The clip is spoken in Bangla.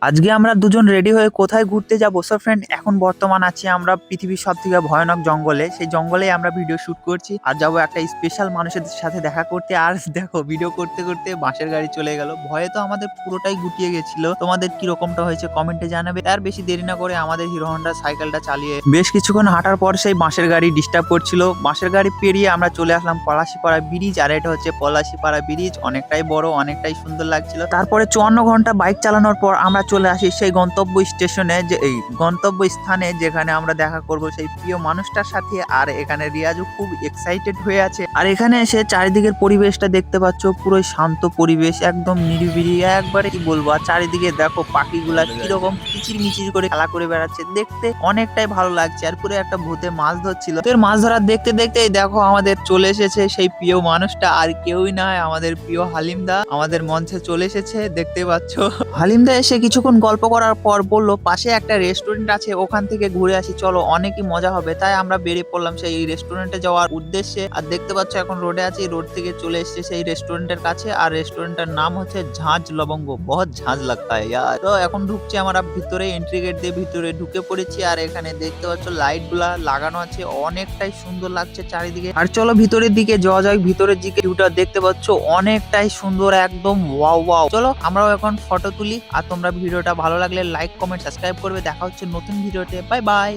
আজকে আমরা দুজন রেডি হয়ে কোথায় ঘুরতে যাব? সো ফ্রেন্ড, এখন বর্তমান আছি আমরা পৃথিবীর সবথেকে ভয়ানক জঙ্গলে। সেই জঙ্গলে আমরা ভিডিও শুট করছি আর যাবো একটা স্পেশাল মানুষের সাথে দেখা করতে। আর দেখো, ভিডিও করতে করতে বাসের গাড়ি চলে গেল। ভয়ে তো আমাদের পুরোটাই গুটিয়ে গেছিল। তোমাদের কি রকমটা হয়েছে কমেন্টে জানাবে। আর বেশি দেরি না করে আমাদের হিরো হন্ডা সাইকেলটা চালিয়ে বেশ কিছুক্ষণ হাঁটার পর সেই বাসের গাড়ি ডিস্টার্ব করছিল। বাসের গাড়ি পেরিয়ে আমরা চলে আসলাম পলাশীপাড়া ব্রিজ। আর এটা হচ্ছে পলাশীপাড়া ব্রিজ, অনেকটাই বড়, অনেকটাই সুন্দর লাগছিল। তারপরে 54 ঘন্টা বাইক চালানোর পর আমরা চলে আসি সেই গন্তব্য স্টেশনে, যে এই গন্তব্য স্থানে যেখানে আমরা দেখা করব সেই প্রিয় মানুষটার সাথে। আর এখানে রিয়াজও খুব এক্সাইটেড হয়ে আছে। আর এখানে এসে চারিদিকের পরিবেশটা দেখতে পাচ্ছ, পুরোই শান্ত পরিবেশ, একদম নিরিবিলি, একবারে কি বলবো। আর চারিদিকে দেখো পাখিগুলা কিরকম কিচির মিচির করে খেলা করে বেড়াচ্ছে, দেখতে অনেকটাই ভালো লাগছে। আর পুরো একটা ভূতে মাছ ধরছিল। তো মাছ ধরার দেখতে দেখতেই দেখো আমাদের চলে এসেছে সেই প্রিয় মানুষটা, আর কেউই নয় আমাদের প্রিয় হালিমদা আমাদের মঞ্চে চলে এসেছে, দেখতে পাচ্ছ। হালিমদা এসে কিছুক্ষণ গল্প করার পর বলল পাশে একটা রেস্টুরেন্ট আছে, ওখান থেকে ঘুরে আসি চলো, অনেকই মজা হবে। তাই আমরা বেরিয়ে পড়লাম সেই রেস্টুরেন্টে যাওয়ার উদ্দেশ্যে। আর দেখতে পাচ্ছ এখন রোডে আছি, রোড থেকে চলে এসেছে সেই রেস্টুরেন্টের কাছে। আর রেস্টুরেন্টের নাম হচ্ছে ঝাঁঝ লবঙ্গ। বহুত ঝাঁঝ লাগতা है यार। তো এখন ঢুকছি আমরা ভিতরে, এন্ট্রি গেট দিয়ে ভিতরে ঢুকে পড়েছি। আর এখানে দেখতে পাচ্ছ লাইট গুলা লাগানো আছে, অনেকটাই সুন্দর লাগছে চারিদিকে। আর চলো ভিতরের দিকে যাওয়া যায়। ভিতরের দিকে ভিউটা দেখতে পাচ্ছ অনেকটাই সুন্দর, একদম ওয়াও ওয়াও। চলো আমরাও এখন ফটো তুলি। আর তোমরা ভিডিওটা ভালো লাগলে লাইক কমেন্ট সাবস্ক্রাইব করবে। দেখা হচ্ছে নতুন ভিডিওতে। Bye bye.